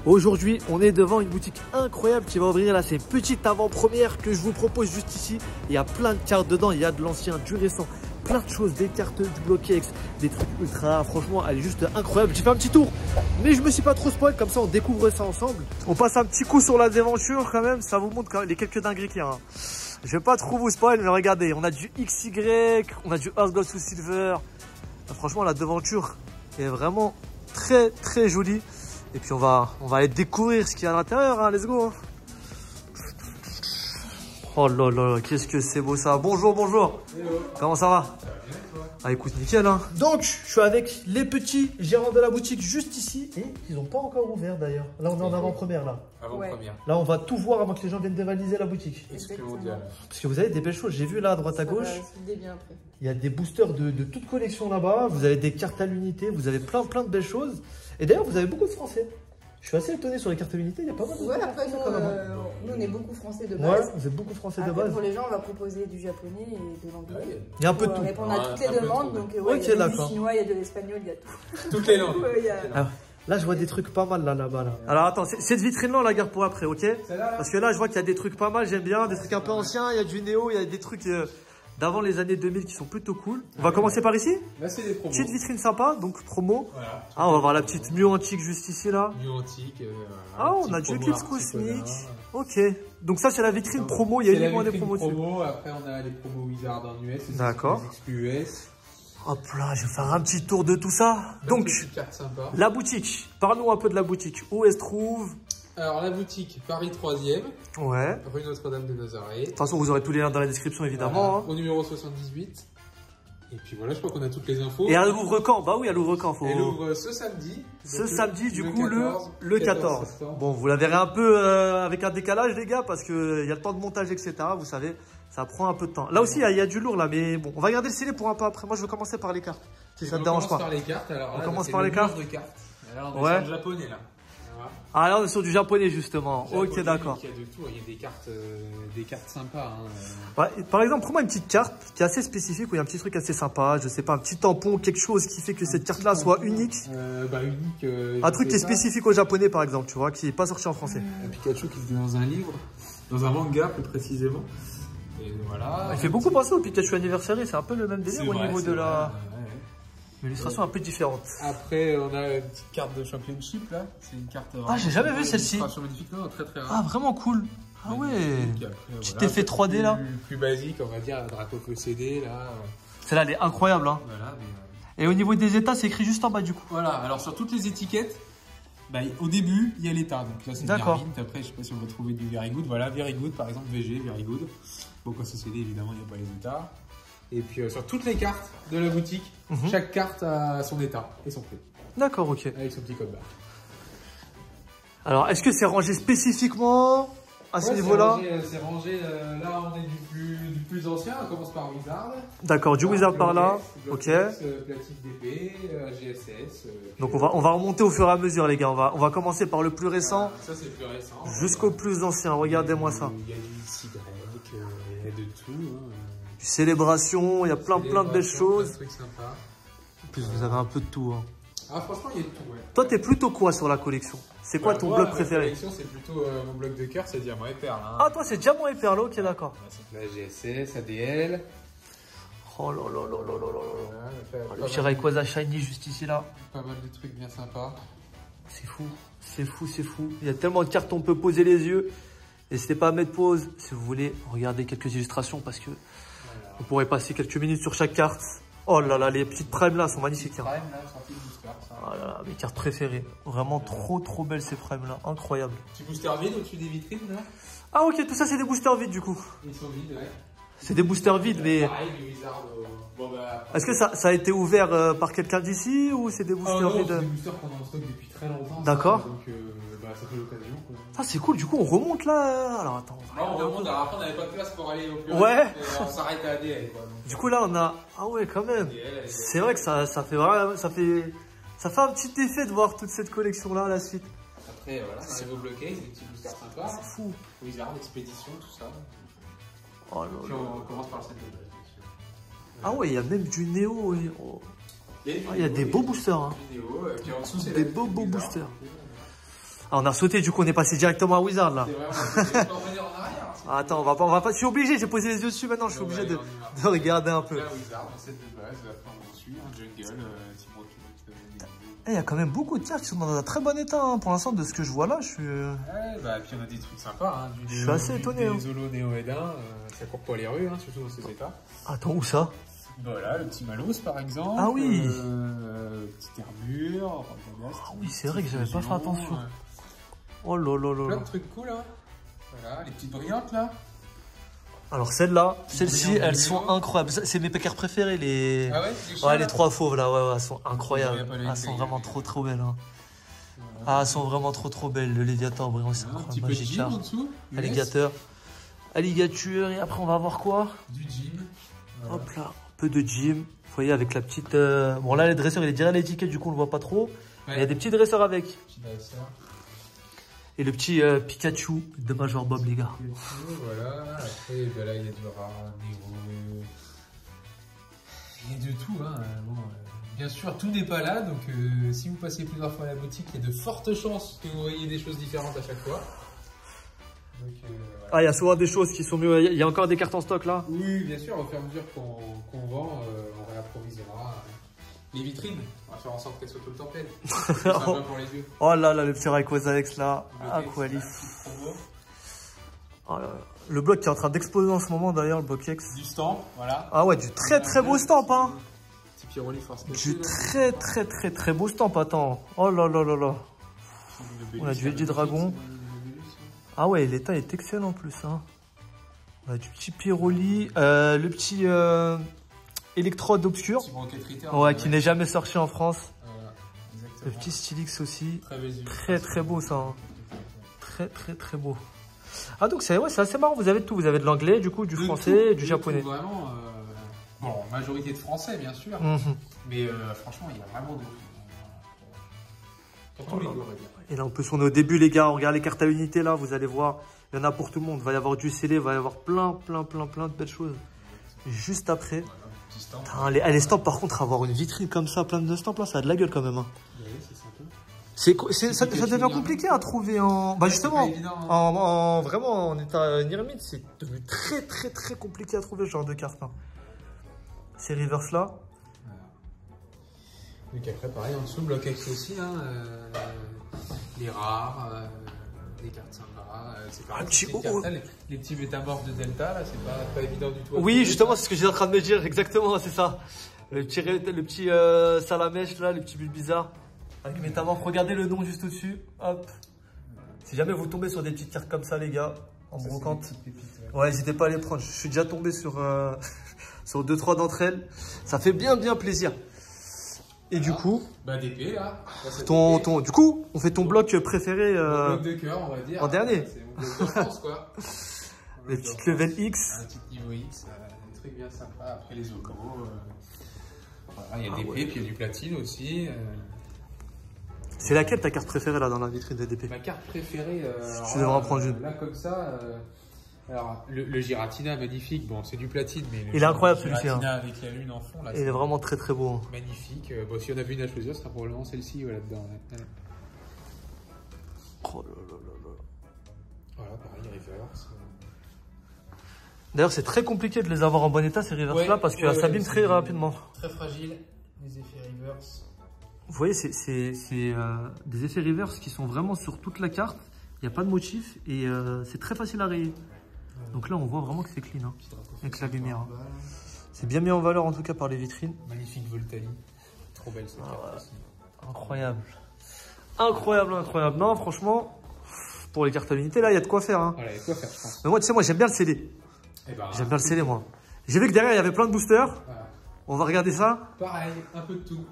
Aujourd'hui, on est devant une boutique incroyable qui va ouvrir. Là, c'est une petite avant-première que je vous propose juste ici. Il y a plein de cartes dedans. Il y a de l'ancien, du récent, plein de choses, des cartes du Block-X, des trucs ultra. Franchement, elle est juste incroyable. J'ai fait un petit tour, mais je me suis pas trop spoil. Comme ça, on découvre ça ensemble. On passe un petit coup sur la déventure quand même. Ça vous montre quand même les quelques dingueries qu'il y a. Hein. Je vais pas trop vous spoil, mais regardez, on a du XY, on a du Earth Gold to Silver. Franchement, la devanture est vraiment très très jolie. Et puis on va aller découvrir ce qu'il y a à l'intérieur, hein. Let's go. Hein. Oh là là, qu'est-ce que c'est beau ça. Bonjour, bonjour. Hello. Comment ça va? Ah écoute, nickel hein. Donc, je suis avec les petits gérants de la boutique juste ici. Et ils n'ont pas encore ouvert d'ailleurs. Là, on est en avant-première là. Avant-première. Ouais. Là, on va tout voir avant que les gens viennent dévaliser la boutique. Parce que vous avez des belles choses. J'ai vu là à droite à gauche. Il y a des boosters de toute collection là-bas. Vous avez des cartes à l'unité. Vous avez plein de belles choses. Et d'ailleurs, vous avez beaucoup de français. Je suis assez étonné sur les cartes à l'unité, il y a pas mal de ouais, après nous, on est beaucoup français de base. Ouais, vous êtes beaucoup français après, de base. Pour les gens, on va proposer du japonais et de l'anglais. Il y a un peu de tout. Pour répondre à toutes les demandes. Donc, ouais, il y a du chinois, il y a de l'espagnol, il y a tout. Toutes les langues. Alors, là, je vois des trucs pas mal là-bas. Là. Alors, attends, cette vitrine-là, on la garde pour après, ok? Parce que là, je vois qu'il y a des trucs pas mal, j'aime bien. Des trucs un peu anciens, il y a du néo, il y a des trucs d'avant les années 2000 qui sont plutôt cool. On va commencer par ici. Là, c'est des promos. Petite vitrine sympa, donc promo. Voilà. Ah, on va voir la petite Mew antique juste ici, là. Mew antique. Ah, on a du Eclipse Cosmique. Ok. Donc ça, c'est la vitrine promo. Il y a uniquement des promos dessus. Après, on a les promos Wizard en US. D'accord. US. Hop là, je vais faire un petit tour de tout ça. Donc, la boutique. Parle-nous un peu de la boutique. Où elle se trouve? Alors, la boutique, Paris 3e. Ouais. Rue Notre-Dame de Nazareth. De toute façon, vous aurez tous les liens dans la description, évidemment. Voilà, hein. Au numéro 78. Et puis voilà, je crois qu'on a toutes les infos. Et elle ouvre quand? Bah oui, elle ouvre quand? Elle ouvre ce samedi. Ce samedi, du coup, 14, le 14. Bon, vous la verrez un peu avec un décalage, les gars, parce qu'il y a le temps de montage, etc. Vous savez, ça prend un peu de temps. Là aussi, il y a du lourd, là, mais bon, on va garder le scellé pour un peu après. Moi, je vais commencer par les cartes, si ça ne te dérange pas. On commence par les cartes. Alors, on est sur le japonais, là. Ah là on est sur du japonais justement. Ok d'accord. Il y a de tout, il y a des cartes sympas. Hein. Ouais, par exemple, prends-moi une petite carte qui est assez spécifique où il y a un petit truc assez sympa, je sais pas, un petit tampon, quelque chose qui fait que cette carte-là soit unique. Unique. Un truc qui est spécifique au japonais par exemple, tu vois, qui n'est pas sorti en français. Un Pikachu qui était dans un livre, dans un manga plus précisément. Et voilà. Il fait beaucoup penser au Pikachu Anniversary, c'est un peu le même délire au niveau de la... L'illustration un peu différente. Après, on a une petite carte de Championship là. C'est une carte. Ah, j'ai jamais vu celle-ci. Non, très très rare. Ah, vraiment cool. Ah ouais. Petit effet 3D là. Plus basique, on va dire, un drapeau CD là. Celle-là, elle est incroyable. Hein. Voilà, Et au niveau des états, c'est écrit juste en bas du coup. Voilà, alors sur toutes les étiquettes, au début, il y a l'état. Donc là, c'est d'accord. Après, je sais pas si on va trouver du Very Good. Voilà, Very Good par exemple, VG, Very Good. Bon, quand c'est CD, évidemment, il n'y a pas les états. Et puis sur toutes les cartes de la boutique, chaque carte a son état et son prix. D'accord, ok. Avec son petit code barre. Alors, est-ce que c'est rangé spécifiquement à ce niveau-là? C'est rangé, là on est du plus ancien, on commence par Wizard. D'accord, du Wizard par là. Ok. Platine d'épée, GSS. Donc on va remonter au fur et à mesure les gars, on va commencer par le plus récent. Ça c'est le plus récent. Jusqu'au plus ancien, regardez-moi ça. Il y a du CY, il y a de tout. Hein. Du célébration, il y a plein de belles choses. Sympa. En plus, vous avez un peu de tout. Hein. Ah, franchement, il y a de tout, ouais. Toi, t'es plutôt quoi sur la collection? C'est quoi ton bloc préféré? Ma collection, c'est plutôt mon bloc de cœur, c'est Diamant et Perle. Hein. Ah, toi, c'est Diamant et Perle, ok, d'accord. C'est la GSS, ADL. Oh là là là là là là là. Le petit Rayquaza Shiny juste ici, là. Pas mal de trucs bien sympas. C'est fou, c'est fou, c'est fou. Il y a tellement de cartes, on peut poser les yeux. N'hésitez pas à mettre pause si vous voulez regarder quelques illustrations parce que on pourrait passer quelques minutes sur chaque carte. Oh là là, les petites primes là sont magnifiques. Hein. Oh là là, mes cartes préférées. Vraiment trop belles ces primes là, incroyable. Petit booster vide au-dessus des vitrines là. Ah ok, tout ça c'est des boosters vides du coup. Ils sont vides, ouais. C'est des boosters vides mais... Pareil, du Wizard, est-ce que ça a été ouvert par quelqu'un d'ici ou c'est des boosters vides? C'est des boosters qu'on a en stock depuis très longtemps. D'accord. Donc ça fait l'occasion. Ah c'est cool, du coup on remonte là. Alors attends. On remonte, alors après on n'avait pas de place pour aller au plus haut. Ouais. On s'arrête à ADL. Du coup là on a... Ah ouais quand même. C'est vrai que ça fait vraiment... Ça fait un petit effet de voir toute cette collection là à la suite. Après voilà, on arrive au Block-X, des petits boosters sympas. C'est fou. Wizard, expédition, tout ça. Oh là là. Puis on commence par le set de base. Ah ouais, il y a même du Néo. Oh. Il y a des beaux boosters. Hein. Puis en dessous, des beaux boosters. Ah, on a sauté, du coup, on est passé directement à Wizard, là. C'est vraiment, on va revenir en arrière. Attends, on va pas, je suis obligé, j'ai posé les yeux dessus maintenant, je suis obligé de regarder un peu. Là, Wizard, c'est de base, après on suit, un jungle, Il y a quand même beaucoup de cartes qui sont dans un très bon état, hein. Pour l'instant, de ce que je vois là, je suis... Ouais, bah, puis on a des trucs sympas, hein. Je suis assez étonné, hein. Des Zolo Néo-Edin, ça court pas les rues, hein, surtout dans ces états. Attends, où ça? Voilà, le petit Malos par exemple. Ah oui. Petite Herbure. Ah oui, c'est vrai que j'avais pas fait attention. Oh là là là. Plein de trucs cool, hein. Voilà, les petites brillantes là. Alors celle-là, celles-ci, elles sont incroyables. C'est mes pécards préférés, les... Ah ouais, ouais, les 3 fauves là, ouais, elles sont incroyables. Elles sont vraiment trop belles. Hein. Ah, elles sont vraiment trop belles. Le Léviator, brillant, c'est incroyable. Un petit peu de gym en dessous. Alligator. Alligature, et après on va avoir quoi? Du gym. Voilà. Hop là, un peu de gym. Vous voyez, avec la petite... Bon là, les dresseurs, il est direct à l'étiquette, du coup on le voit pas trop. Ouais. Il y a des petits dresseurs avec. Petit dresseur. Et le petit Pikachu de Major Bob, les gars. Voilà, après, ben là, il y a du rare, Nero. Il y a de tout, hein. Bon, bien sûr, tout n'est pas là, donc si vous passez plusieurs fois à la boutique, il y a de fortes chances que vous voyez des choses différentes à chaque fois. Donc, voilà. Ah, il y a souvent des choses qui sont mieux. Il y a encore des cartes en stock là? Oui, bien sûr, au fur et à mesure qu'on vend, on réapprovisionera. Les vitrines, on va faire en sorte qu'elles soient tout le temps pleines. C'est sympa pour les yeux. Oh là là, le petit Rayquaza X là. Aqualif. Oh le bloc qui est en train d'exploser en ce moment d'ailleurs, le bloc X. Du stamp, voilà. Ah ouais, du très beau stamp, hein. Petit Pyroli force. Du très beau stamp, attends. Oh là là là là. On a du Edgy Dragon. Ah ouais, l'état est excellent en plus, hein. On a du petit Pyroli. Le petit... Électrode obscur, ouais, qui n'est jamais sorti en France. Le petit Stylix aussi, très beau ça, hein. Très beau. Ah donc c'est assez marrant, vous avez de tout, vous avez de l'anglais, du coup, du français, du japonais. Vraiment, bon, majorité de français bien sûr, mais franchement il y a vraiment de tout. Et là en plus on est au début les gars, on regarde les cartes à unité là, vous allez voir, il y en a pour tout le monde, il va y avoir du scellé, il va y avoir plein de belles choses. Juste après. Les stamps, par contre, avoir une vitrine comme ça, plein de stamps, là, ça a de la gueule quand même. Hein. Ça devient compliqué à trouver en... Bah justement, vraiment en état Nirmid, c'est devenu très compliqué à trouver ce genre de cartes. Hein. Ces reverse là. Donc après, pareil, en dessous, bloc X aussi, hein, les rares, les cartes sympas. C'est pareil, les petits métamorphes de Delta, là, c'est pas évident du tout. Oui, justement, c'est ce que j'étais en train de me dire, exactement, c'est ça. Le petit Salamèche, là, les petits bulles bizarres. Avec métamorphes, regardez le nom juste au-dessus. Hop. Si jamais vous tombez sur des petites cartes comme ça, les gars, en brocante, ouais, n'hésitez pas à les prendre. Je suis déjà tombé sur 2-3 d'entre elles. Ça fait bien plaisir. Et du coup, bah DP là. Du coup, on fait ton bloc préféré bloc de cœur, on va dire. En dernier. C'est mon bloc de France quoi. Les petites level X. Un petit niveau X, des trucs bien sympas. Après les Oko, voilà, il y a DP, puis il y a du platine aussi. C'est laquelle ta carte préférée là dans la vitrine de DP? Ma carte préférée. Tu devrais en prendre une. Là comme ça. Alors, le Giratina, magnifique. Bon, c'est du platine, mais il est incroyable celui-ci. Giratina avec la lune en fond, là. Il est vraiment très beau. Hein. Magnifique. Bon, si on a vu une à choisir, ce sera probablement celle-ci là-dedans. Ouais. Oh là là. Voilà, pareil, reverse. D'ailleurs, c'est très compliqué de les avoir en bon état, ces reverse-là, parce qu'elles s'abîment très rapidement. Très fragile, les effets reverse. Vous voyez, c'est des effets reverse qui sont vraiment sur toute la carte. Il n'y a pas de motif et c'est très facile à rayer. Donc là, on voit vraiment que c'est clean, hein, avec la lumière. Hein. C'est bien mis en valeur, en tout cas, par les vitrines. Magnifique Voltali. Trop belle cette carte aussi. Incroyable. Non, franchement, pour les cartes à l'unité, là, il y a de quoi faire. Hein. Voilà, il y a de quoi faire, je pense. Mais moi, tu sais, j'aime bien le scellé. J'aime bien le scellé, moi. J'ai vu que derrière, il y avait plein de boosters. Voilà. On va regarder ça. Pareil, un peu de tout.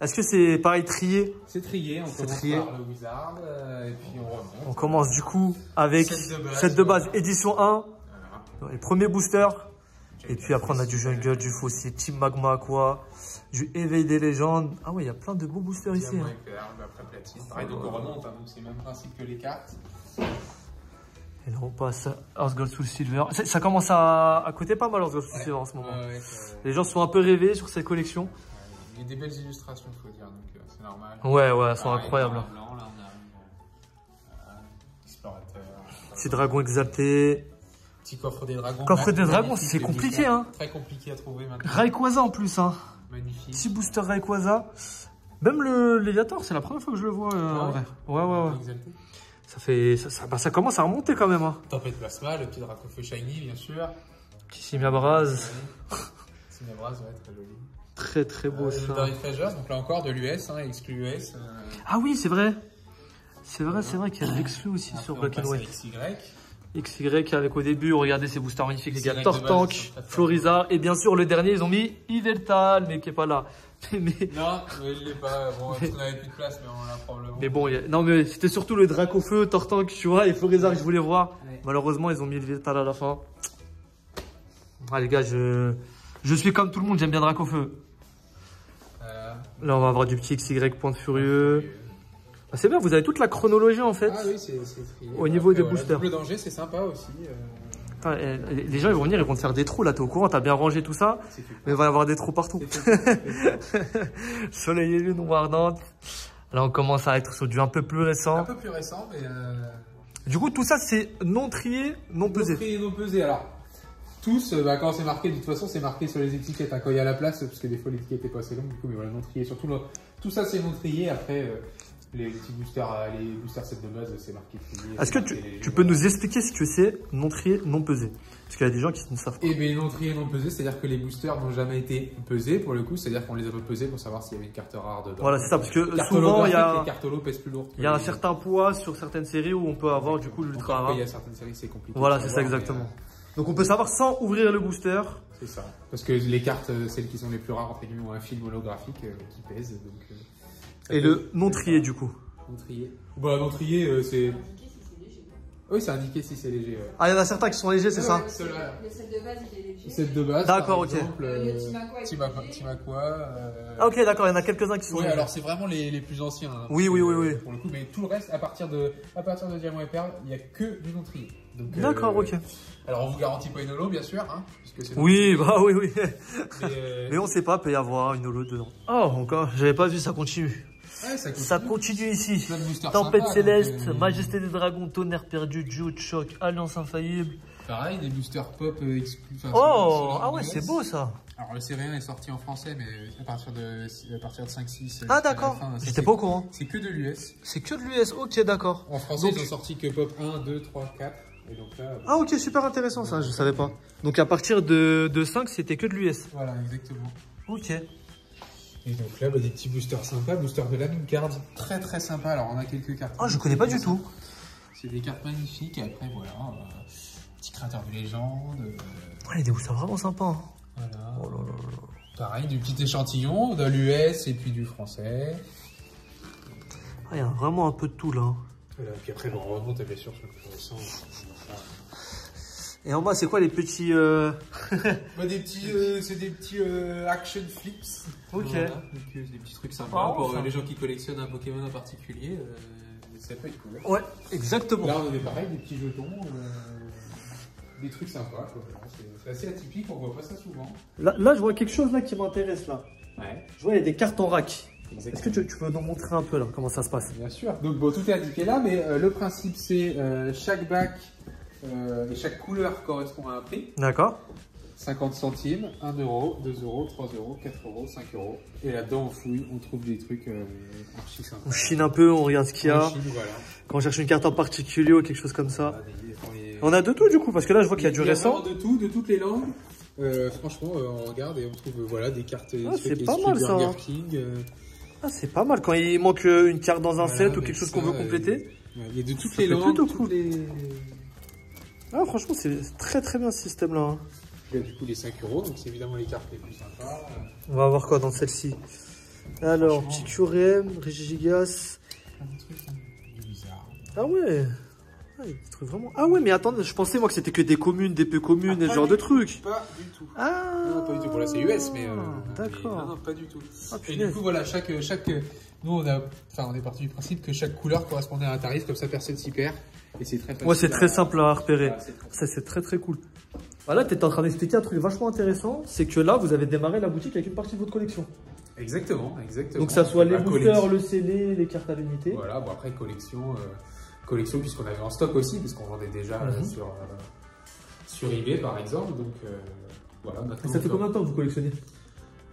Est-ce que c'est pareil trié? C'est trié, on commence par le Wizard, et puis on remonte. On commence du coup avec set de base édition 1, voilà. Les premiers boosters. Et puis après on a du Jungle, du Fossé, Team Magma, quoi, du Éveil des légendes. Ah ouais, il y a plein de beaux boosters ici. Hein. Après platine. Pareil, donc on remonte, hein, donc c'est le même principe que les cartes. Et là on passe à Earth Gold Soul Silver. Ça commence à coûter pas mal Earth Gold Soul Silver en ce moment. Les gens sont un peu rêvés sur cette collection. Il y a des belles illustrations, il faut dire, donc c'est normal. Ouais, elles sont incroyables. Blanc, là, on explorateur. Petit dragon exalté. Petit coffre des dragons. Coffre des dragons, c'est compliqué, hein. Très compliqué à trouver maintenant. Rayquaza en plus, hein. Magnifique. Petit booster Rayquaza. Même le Léviator, c'est la première fois que je le vois en vrai. Ouais. Exalté. Ça fait, ça commence à remonter quand même, hein. Tempête Plasma, le petit Dracofeu Shiny, bien sûr. Petit Simiabraz. Simiabraz, ouais, très joli. Très très beau ça. Le Berry Treasures, donc là encore de l'US, hein, exclu US. Ah oui, c'est vrai. C'est vrai qu'il y a de l'exclu aussi sur Black and White. XY avec au début, regardez ces boosters magnifiques, les gars. Tortank, Floriza, et bien sûr le dernier, ils ont mis Yveltal, mais qui est pas là. Non, il l'est pas. Bon, on n'avait plus de place, mais on l'a probablement. Mais bon, non, mais c'était surtout le Dracofeu, Tortank, tu vois, et Floriza que je voulais voir. Ouais. Malheureusement, ils ont mis Yveltal à la fin. Ah, les gars, je suis comme tout le monde, j'aime bien Dracofeu. Là, on va avoir du petit XY Pointe Furieux. Ah, c'est bien, vous avez toute la chronologie en fait. Ah oui, c'est trié. Au niveau des boosters. Le danger, c'est sympa aussi. Ah, les gens ils vont venir, ils vont te faire des trous là, t'es au courant, t'as bien rangé tout ça, mais il va y avoir des trous partout. Soleil et lune, noir ardente. Là, on commence à être sur du un peu plus récent. Un peu plus récent, mais. Du coup, tout ça, c'est non trié, non pesé. Non trié, non pesé. Alors, tous, quand c'est marqué, de toute façon, c'est marqué sur les étiquettes, hein, quand il y a la place, parce que des fois l'étiquette n'est pas assez longue, du coup, mais voilà, non trié. Surtout, tout ça, c'est non trié. Après, les petits boosters, les boosters sets de base, c'est marqué trié. Est-ce que tu peux nous expliquer ce que c'est non trié, non pesé? Parce qu'il y a des gens qui ne savent pas. Eh bien, non trié, non pesé, c'est-à-dire que les boosters n'ont jamais été pesés pour le coup, c'est-à-dire qu'on les a pas pesés pour savoir s'il y avait une carte rare dedans. Voilà, c'est ça, parce que souvent, il y a. Les cartes holo pèsent plus lourd. Il y a un certain poids sur certaines séries où on peut avoir du coup l'ultra rare. Il y a certaines séries, c'est compliqué. Voilà, c'est ça exactement. Donc on peut savoir sans ouvrir le booster. C'est ça. Parce que les cartes, celles qui sont les plus rares, entre guillemets, ont un film holographique qui pèse. Donc, et le non trié du coup. Non trié. Bah, non trié, c'est. Oui, c'est indiqué si c'est léger. Ouais. Ah, il y en a certains qui sont légers, c'est ça? Le set de base, il est léger. Le set de base. D'accord, ok. Timakwa. Ah, ok, d'accord, il y en a quelques-uns qui sont légers. légers. Alors c'est vraiment les plus anciens. Hein, oui. Pour le coup, mais tout le reste, à partir de Diamant et Perle, il n'y a que du non trié. D'accord, ok. Alors on vous garantit pas une holo, bien sûr. Hein, puisque oui. Mais on sait pas, peut y avoir une holo dedans. Oh, encore, j'avais pas vu, ça continue. Ouais, ça continue ici. Tempête céleste, majesté des dragons, tonnerre perdu, Jude, choc, alliance infaillible. Pareil, des boosters pop exclus. Oh, ah ouais, c'est beau ça. Alors le C1 est sorti en français, mais à partir de 5-6. Ah d'accord, j'étais pas au courant. C'est que de l'US. C'est que de l'US, ok, d'accord. En français, ils ont sorti que pop 1, 2, 3, 4. Et donc là, ah ok, super intéressant ça, je savais pas. Donc à partir de 5, c'était que de l'US. Voilà, exactement. Ok. Et donc là, des petits boosters sympas, boosters de la mine card, très très sympa. Alors on a quelques cartes. Ah, je connais pas du tout. C'est des cartes magnifiques. Et après, voilà, petit créateur de légende. Ouais, il y a des boosters vraiment sympas. Voilà. Oh là. Pareil, du petit échantillon, de l'US et puis du français. Ah, il y a vraiment un peu de tout là. Voilà, puis après, on remonte bien sûr sur le plus récent. Et en bas, c'est quoi les petits c'est des petits action flips. Ok. Voilà. Donc, des petits trucs sympas pour les gens qui collectionnent un Pokémon en particulier. Ça peut être cool. Ouais, exactement. Là, on a pareil, des petits jetons, des trucs sympas. C'est assez atypique, on voit pas ça souvent. Là, je vois quelque chose là qui m'intéresse là. Ouais. Je vois, il y a des cartes en rack. Est-ce que tu peux nous montrer un peu là comment ça se passe? Bien sûr. Donc bon, tout est indiqué là, mais le principe c'est chaque bac et chaque couleur correspond à un prix. D'accord. 50 centimes, 1 euro, 2 euros, 3 euros, 4 euros, 5 euros. Et là-dedans, on fouille, on trouve des trucs archi sympas. On chine un peu, on regarde ce qu'il y a. Voilà. Quand on cherche une carte en particulier ou quelque chose comme ça. On a de tout du coup, parce que là, je vois qu'il y a du récent. De tout, de toutes les langues. Franchement, on regarde et on trouve des cartes. C'est pas mal ça. Ah, c'est pas mal quand il manque une carte dans un set ou quelque chose qu'on veut compléter. Il y a de toutes les langues. Plutôt cool. Ah, franchement, c'est très très bien ce système là. Il y a du coup les 5 euros, donc c'est évidemment les cartes les plus sympas. On va voir quoi dans celle-ci. Alors, petit Curem, Régigigas. Des trucs bizarres. Ah ouais. Ah, des trucs vraiment. Ah ouais, mais attends, je pensais moi que c'était que des communes, des peu communes et ce genre de trucs. Pas du tout. Ah. Non, pas du tout. Bon, là c'est US, mais. D'accord. Non, pas du tout. Ah, et du coup, voilà, nous, on est parti du principe que chaque couleur correspondait à un tarif, comme ça personne s'y perd. Et c'est très facile. Ouais, c'est très simple à repérer. Voilà, ça, c'est très très cool. Voilà, tu étais en train d'expliquer un truc vachement intéressant, c'est que là, vous avez démarré la boutique avec une partie de votre collection. Exactement. Donc, ça soit les boosters, le scellé, les cartes à l'unité. Voilà, bon après, collection collection puisqu'on avait en stock aussi, puisqu'on vendait déjà sur eBay par exemple. Donc voilà. Ça fait combien de temps que vous collectionnez?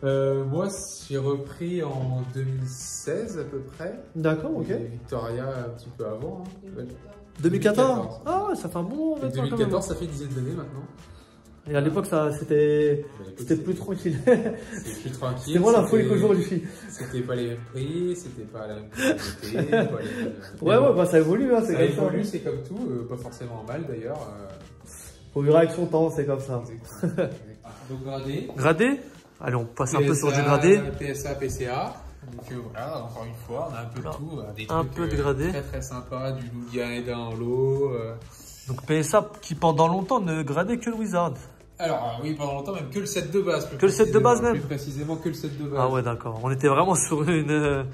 Moi, j'ai repris en 2016 à peu près. D'accord, ok. Et Victoria un petit peu avant. Hein. 2014. Ah ouais, ça fait un bon moment maintenant. 2014, ça fait une dizaine d'années maintenant. Et à l'époque, c'était plus tranquille. C'était plus tranquille. C'était moins la folie qu'aujourd'hui. C'était pas les mêmes prix, c'était pas la même qualité. Ouais, bah, ça évolue. Hein, ça évolue, c'est comme tout. Pas forcément mal d'ailleurs. Faut vivre avec son temps, c'est comme ça. Exactement. Donc gradé. Gradé? Allez, on passe PSA, un peu sur du gradé. PSA, PCA. Donc voilà, encore une fois, on a un peu de tout. Des un trucs, peu de gradé. Très très sympa, du Lugia et d'un lot. Donc PSA qui pendant longtemps ne gradait que le Wizard. Alors oui, pendant longtemps même que le set de base. Que le set de base même. Plus précisément que le set de base. Ah ouais, d'accord. On était vraiment sur une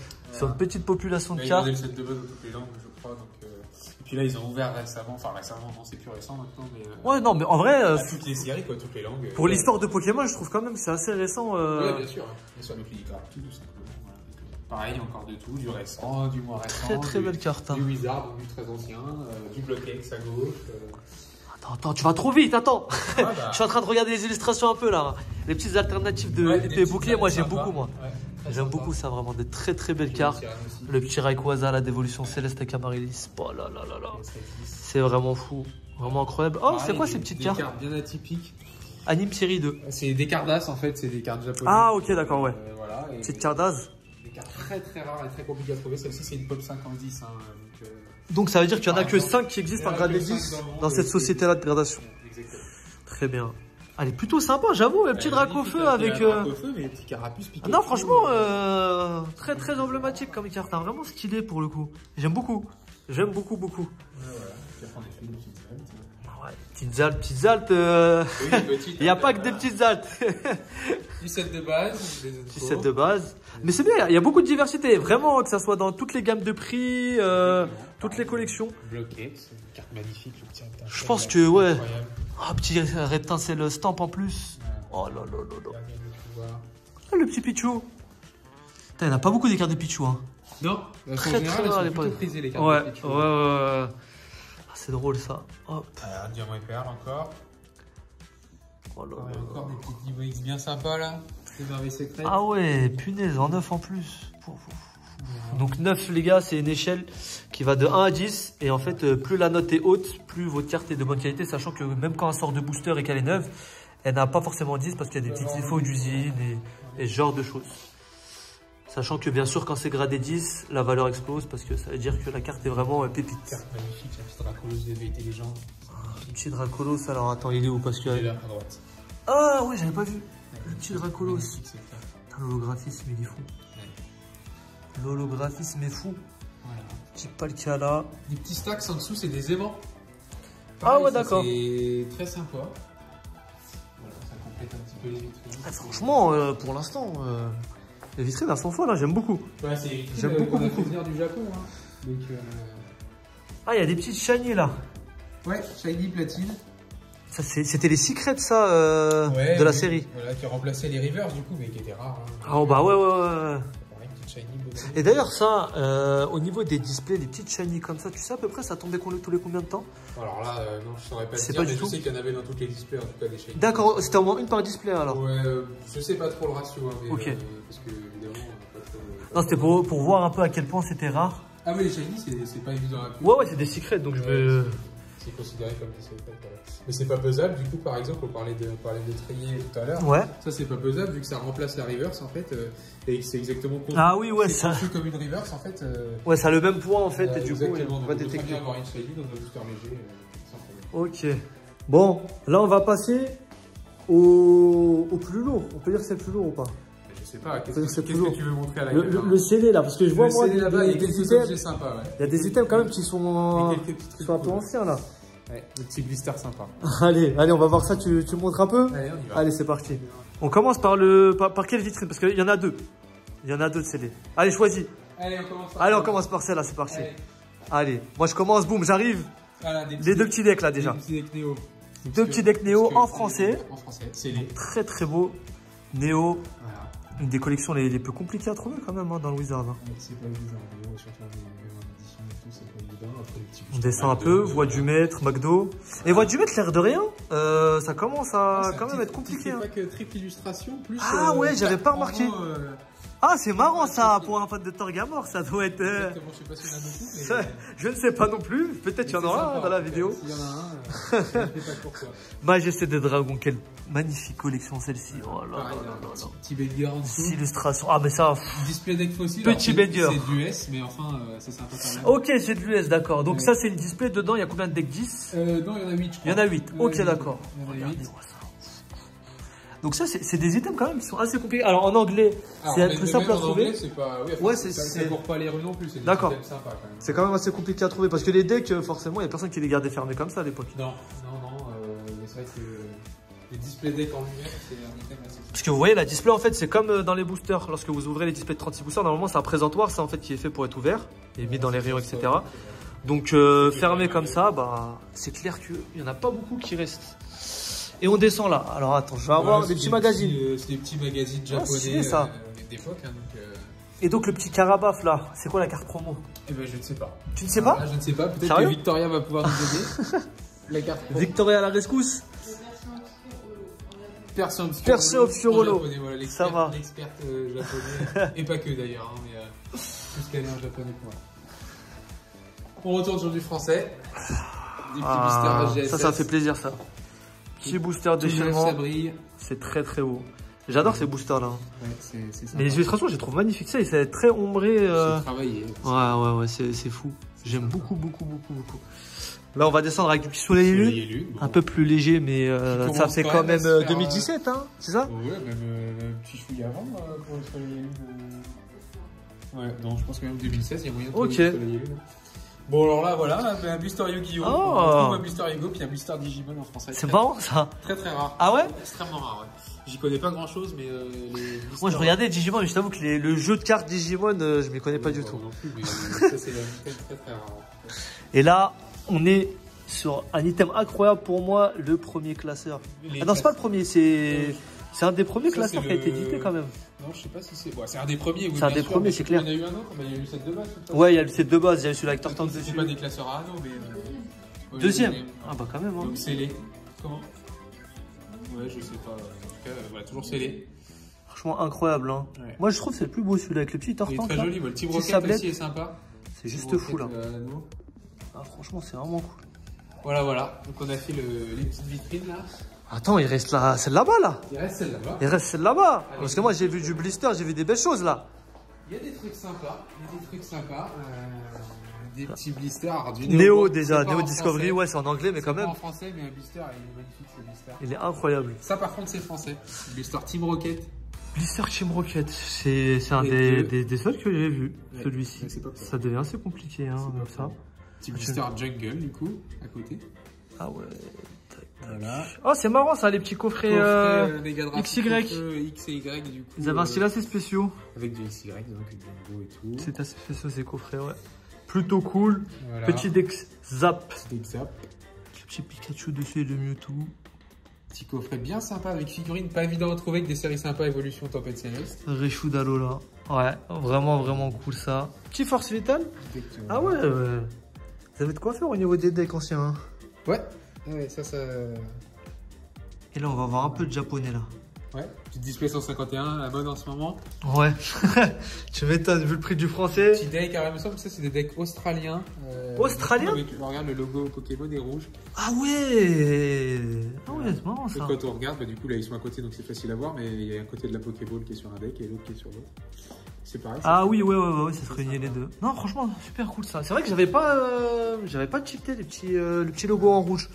petite population de cartes. Ils le set de base dans toutes les langues, je crois. Donc, et puis là, ils ont ouvert récemment. Enfin récemment, non, c'est plus récent maintenant. Mais, ouais, non, mais en vrai. toutes les séries, quoi, toutes les langues. Pour l'histoire de Pokémon, je trouve quand même que c'est assez récent. Oui, bien sûr. Bien sûr, donc il y a tout simplement. Pareil, encore de tout, du récent, du moins récent. Très belle carte. Du Wizard, donc du très ancien, du Bloquex à gauche. Attends, tu vas trop vite, attends. Ah bah. Je suis en train de regarder les illustrations un peu là. Les petites alternatives de épée bouclier, moi j'aime beaucoup moi. Ouais, j'aime beaucoup ça, vraiment des très très belles cartes. Le petit Rayquaza, la dévolution céleste avec Amaryllis. Oh là là là là. C'est vraiment fou, vraiment incroyable. Oh, c'est quoi ces petites cartes? Des cartes bien atypiques. Anime série 2. C'est des cartes d'as en fait, c'est des cartes japonaises. Ah ok, d'accord, ouais. Voilà, petite carte d'as. Des cartes très très rares et très compliquées à trouver. Celle-ci c'est une pop 510. Hein, donc ça veut dire qu'il n'y en a que 5 qui existent par gradé 10 dans cette société-là de gradation. Exactement. Très bien. Elle est plutôt sympa, j'avoue, un petit Dracofeu avec... Dracofeu, mais petit carapuce piqué. Non, franchement, très très emblématique comme carte, hein, vraiment stylé pour le coup. J'aime beaucoup. J'aime beaucoup, beaucoup. Ouais, voilà. Puis après, on a fait une petite halte. Ah ouais, petites altes, Oui, il n'y a pas que des petites altes. Petit set de base. Petit set de base. Mais c'est bien, il y a beaucoup de diversité. Vraiment, que ça soit dans toutes les gammes de prix, toutes les collections. Bloquex, une carte magnifique. Le petit reptile. Je pense que, ouais. Ah, petit reptile, c'est le stamp en plus. Ouais. Oh là là là là. Ah, le petit Pichou. Il n'y en a pas beaucoup des cartes de Pichou. Hein. Non, très très rare, elles sont plutôt prisées, les cartes ouais, de Pichou. Ouais. Ah, c'est drôle ça. Hop. Un diamant et perle encore. Oh là là. Encore des petits niveaux X bien sympas là. Des merveilles secrètes. Ah ouais, punaise, en 9 en plus. Donc 9 les gars, c'est une échelle qui va de 1 à 10. Et en fait, plus la note est haute, plus votre carte est de bonne qualité. Sachant que même quand elle sort de booster et qu'elle est neuve, elle n'a pas forcément 10 parce qu'il y a des petits défauts d'usine et ce genre de choses. Sachant que bien sûr, quand c'est gradé 10, la valeur explose parce que ça veut dire que la carte est vraiment pépite. Carte magnifique, un petit Dracolos de vérité légende. Un petit Dracolos, alors attends, il est où parce que... Il est là à droite. Ah ouais, j'avais pas vu. Le petit Dracolos. L'holographisme, il est fou. L'holographisme est fou. Voilà. J'ai pas le cas là. Des petits stacks en dessous, c'est des aimants. Ah ouais, d'accord. C'est très sympa. Voilà, ça complète un petit peu les vitrines. Ah, franchement, pour l'instant, les vitrines elles sont folles, hein, j'aime beaucoup. Ouais, c'est les vitrines j'aime beaucoup, qu'on a fait venir du Japon. Hein. Donc, ah, il y a des petites shiny là. Ouais, shiny platine. C'était les secrets ça ouais, de la série. Voilà, qui remplaçaient les rivers du coup, mais qui étaient rares. Hein. Oh bah ouais. Shiny, et d'ailleurs ça, au niveau des displays, les petites shiny comme ça, tu sais à peu près ça tombait tous les combien de temps? Alors là, non, je saurais pas te dire, pas mais du je tout. sais qu'il y en avait dans toutes les displays, en tout cas des shiny. D'accord, c'était au moins une par display alors? Ouais, je sais pas trop le ratio, hein, mais ok. Parce que évidemment, on n'a pas trop... Non, c'était pour voir un peu à quel point c'était rare. Ah mais les shiny, c'est pas évident à plus. Ouais, c'est des secrets, donc je me... C'est considéré comme des secrets. Mais c'est pas pesable, du coup, par exemple, on parlait de treillis tout à l'heure. Ouais. Ça, c'est pas pesable, vu que ça remplace la reverse, en fait, et que c'est exactement conçu. Ah oui, ouais, ça. C'est comme une reverse, en fait. Ouais, ça a le même poids, en fait, et du coup, on va détecter. Avoir une shiny dans un booster léger, sans Ok. problème. Bon, là, on va passer au plus lourd. On peut dire que c'est le plus lourd ou pas? Je sais pas, qu'est-ce que tu veux montrer à la caméra? Le scellé là, parce que je vois moi, il y a quelques objets sympas, ouais. Il y a des items quand même qui sont un peu anciens là. Ouais, le petit blister sympa. Allez, on va voir ça, tu montres un peu? Allez, on y va. Allez, c'est parti. On commence par quelle vitrine? Parce qu'il y en a deux. Il y en a deux de scellés. Allez, choisis. Allez, on commence par celle-là, c'est parti. Allez, moi je commence, boum, j'arrive. Voilà, les deux petits decks là déjà. Deux petits decks Néo en français. En français, scellés. Très très beau. Néo. Une des collections les plus compliquées à trouver quand même dans le Wizard. C'est pas Wizard, surtout en édition et tout, c'est pas évident. Après, les petits on descend un peu, voix du maître, McDo. Et voix du maître, l'air de rien, ça commence à quand même être compliqué. C'est pas que triple illustration, plus. Ah ouais, j'avais pas remarqué. Ah, c'est marrant ça, pour un fan de Torgamor, ça doit être. Exactement, je sais pas s'il y en a beaucoup, mais. Je ne sais pas non plus, peut-être qu'il y en aura dans la vidéo. S'il y en a un, je ne sais pas pourquoi. Majesté des Dragons, quelle magnifique collection celle-ci. Oh là là là. Petit banger en dessous. Illustration. Ah, mais ça. Display deck fossile. Petit banger. C'est de l'US, mais enfin, c'est sympa quand même. Ok, c'est de l'US, d'accord. Donc, ça, c'est une display dedans. Il y a combien de decks 10 non, il y en a 8, je crois. Il y en a 8. Ok, d'accord. Il y en a 8. Donc ça, c'est des items quand même qui sont assez compliqués. Alors en anglais, c'est plus simple à trouver. Ouais, c'est pour pas les rues non plus. C'est des items sympas quand même. C'est quand même assez compliqué à trouver parce que les decks, forcément, il n'y a personne qui les gardait fermés comme ça à l'époque. Non. Mais c'est vrai que les display decks en lui-même, c'est un item assez. Parce que vous voyez, la display en fait, c'est comme dans les boosters. Lorsque vous ouvrez les displays de 36 boosters, normalement, c'est un présentoir, ça en fait, qui est fait pour être ouvert et mis dans les rayons, etc. Donc fermé comme ça, bah, c'est clair qu'il n'y en a pas beaucoup qui restent. Et on descend là. Alors attends, je vais avoir des petits magazines. C'est des petits magazines japonais d'époque. Et donc le petit Carabaf là, c'est quoi la carte promo? Eh ben je ne sais pas. Tu ne sais pas? Je ne sais pas, peut-être que Victoria va pouvoir nous aider. La carte promo. Victoria à la rescousse. Perso Obscurolo. Voilà, ça va. L'experte japonais. Et pas que d'ailleurs, mais plus qu'elle est en japonais pour moi. On retourne sur du français. Des petits boosters GSS. Ça fait plaisir ça. Petit booster déchaînement. C'est très très beau. J'adore ces boosters là. Ouais, c'est sympa. Mais les illustrations, je les trouve magnifiques. Ça, c'est très ombré. C'est travaillé. Ouais, c'est fou. J'aime beaucoup. Là, on va descendre avec du petit soleil élu. Un peu plus léger, mais ça fait quand même 2017, hein, c'est ça? Ouais, même un petit chouille avant pour le soleil élu. Ouais, donc je pense que même 2016, il y a moyen de trouver le soleil élu. Bon, alors là, voilà, un booster Yu-Gi-Oh! Un booster Yu-Gi-Oh! Puis un booster Digimon en français. C'est marrant ça. Très rare. Ah ouais? Extrêmement rare, ouais. J'y connais pas grand chose, mais les boosters... Moi, je regardais Digimon, mais je t'avoue que le jeu de cartes Digimon, je m'y connais pas du tout. Non plus, mais ça, c'est un item très rare. Et là, on est sur un item incroyable pour moi, le premier classeur. Ah non, c'est pas le premier, c'est un des premiers classeurs qui a été édité quand même. Non, je sais pas si c'est. Ouais, c'est un des premiers, oui. C'est un des premiers, c'est clair. Il y en a eu un autre, mais il y a eu le set de base. Ouais, il y a le set de base, il y a eu celui avec Tortank dessus. C'est pas des classeurs à anneaux, mais. Deuxième. Ah bah quand même. Hein. Donc scellé. Comment? Ouais, je sais pas. En tout cas, voilà, toujours scellé. Franchement incroyable. Hein. Ouais. Moi, je trouve que c'est le plus beau celui-là avec le petit Tortank. Il est très joli, le petit broquette aussi est sympa. C'est juste fou là. Ah, franchement, c'est vraiment cool. Voilà. Donc on a fait les petites vitrines là. Attends, il reste celle là-bas là. Il reste celle là-bas. Parce que moi j'ai vu du blister, j'ai vu des belles choses là. Il y a des trucs sympas. Des petits blisters. Néo déjà, Néo Discovery, ouais c'est en anglais mais quand même. C'est pas en français mais un blister, il est magnifique ce blister. Il est incroyable. Ça par contre c'est français. Blister Team Rocket. Blister Team Rocket, c'est un des seuls que j'ai vu, celui-ci. Ça devient assez compliqué hein, comme ça. Petit blister Jungle du coup, à côté. Ah ouais. Voilà. Oh c'est marrant ça, les petits coffrets XY. X et Y du coup. Ils avaient un style assez spéciaux. Avec du XY, donc du Jumbo et tout. C'est assez spéciaux ces coffrets, ouais. Plutôt cool. Voilà. Petit deck Zap. Le petit Pikachu dessus et le Mewtwo. Petit coffret bien sympa avec figurines, pas évident à trouver avec des séries sympas, Evolution, Tempête Céleste. Raichu d'Alola. Ouais, vraiment cool ça. Petit Force Vital. Ah ouais, vous avez de quoi faire au niveau des decks anciens. Hein. Ouais, ça. Et là, on va avoir un peu de japonais là. Ouais, petit display 151, la mode en ce moment. Ouais, tu m'étonnes vu le prix du français. Petit deck, il me semble que ça c'est des decks australiens. Australiens avec, regarde le logo Pokémon est rouge. Ah ouais, c'est marrant ça. Et quand on regarde, du coup là ils sont à côté donc c'est facile à voir, mais il y a un côté de la Pokéball qui est sur un deck et l'autre qui est sur l'autre. C'est pareil. Ah oui, ouais, ça se réunit les deux. Non, franchement, super cool ça. C'est vrai que j'avais pas cheaté le petit logo en rouge.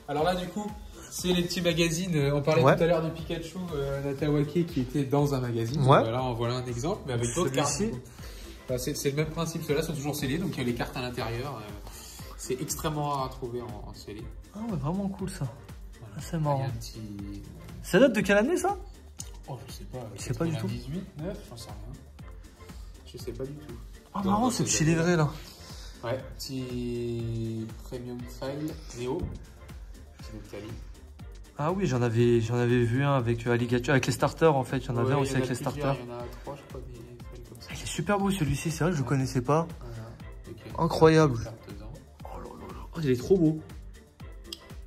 Alors là, du coup, c'est les petits magazines. On parlait tout à l'heure du Pikachu Natawake qui était dans un magazine. Ouais. Là, en voilà un exemple, mais avec d'autres cartes. C'est le même principe. Ceux-là sont toujours scellés, donc il y a les cartes à l'intérieur. C'est extrêmement rare à trouver en scellé. Ah ouais, vraiment cool ça. Voilà. C'est marrant. Petit... Ça date de quelle année ça? Oh, je sais pas. Je sais pas du tout. 18, 9, j'en sais rien. Je sais pas du tout. Ah marrant, ce petit livret là. Ouais, petit Premium File Néo. Ah oui, j'en avais vu un avec Alligator, avec les starters en fait. Il y en avait un aussi avec les starters. Il y en a 3, je crois, des trucs comme ça. Il est super beau celui-ci, c'est vrai que je ne connaissais pas. Voilà. Okay. Incroyable. Oh là là là. Oh, il est trop beau.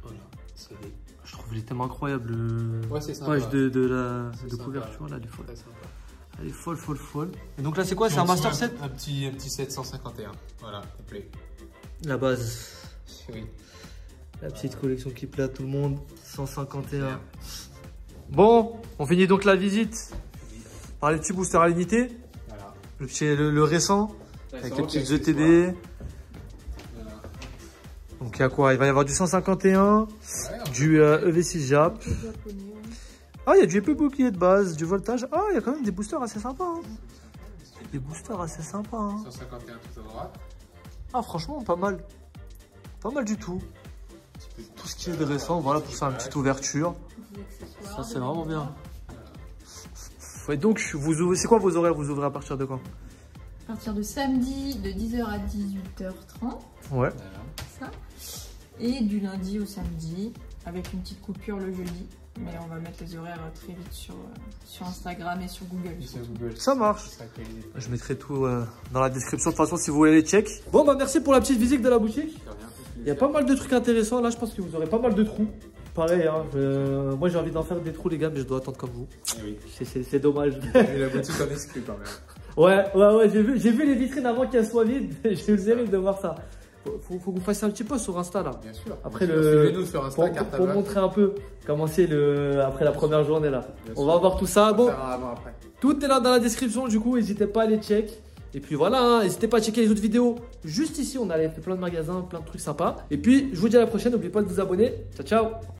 Voilà, c'est des... Je trouve il est tellement incroyable. Ouais, c'est sympa. Page de couverture là, elle est folle. Elle est folle, folle, folle. Et donc là, c'est quoi? C'est un Master Set? Un petit 751. Voilà, complet. La base. Oui. La petite collection qui plaît à tout le monde. 151. Bon, on finit donc la visite par les petits boosters à l'unité. Voilà. Le récent. Avec les petites ETB. Voilà. Donc il y a quoi? Il va y avoir du 151. Ouais, du EV6 Jap. Ah, il y a du épée bouclier de base, du voltage. Ah, il y a quand même des boosters assez sympas. Hein. Des boosters assez sympas. Hein. 151 tout à droite. Ah, franchement, pas mal. Pas mal du tout. Tout ce qui est de récent, voilà, pour faire une petite ouverture. Ça, c'est vraiment bien. Ouais, donc, c'est quoi vos horaires? Vous ouvrez à partir de quand? À partir de samedi, de 10h à 18h30. Ouais. Ça. Et du lundi au samedi, avec une petite coupure le jeudi. Mais on va mettre les horaires très vite sur Instagram et sur Google. Ça marche. Je mettrai tout dans la description de toute façon si vous voulez les check. Bon bah merci pour la petite visite de la boutique. Il y a pas mal de trucs intéressants. Là je pense que vous aurez pas mal de trous. Pareil, hein, moi j'ai envie d'en faire des trous les gars, mais je dois attendre comme vous. Oui. C'est dommage. Et la boutique en exclut quand même. Ouais, j'ai vu les vitrines avant qu'elles soient vides. J'ai eu le zéro de voir ça. Faut que vous fassiez un petit peu sur Insta là. Bien sûr. Après suivez-nous sur Insta, pour montrer un peu comment c'est après la première journée là. On va voir tout ça. Bon, tout est là dans la description du coup, n'hésitez pas à les check. Et puis voilà, n'hésitez pas à checker les autres vidéos. Juste ici, on a fait plein de magasins, plein de trucs sympas. Et puis, je vous dis à la prochaine, n'oubliez pas de vous abonner. Ciao, ciao.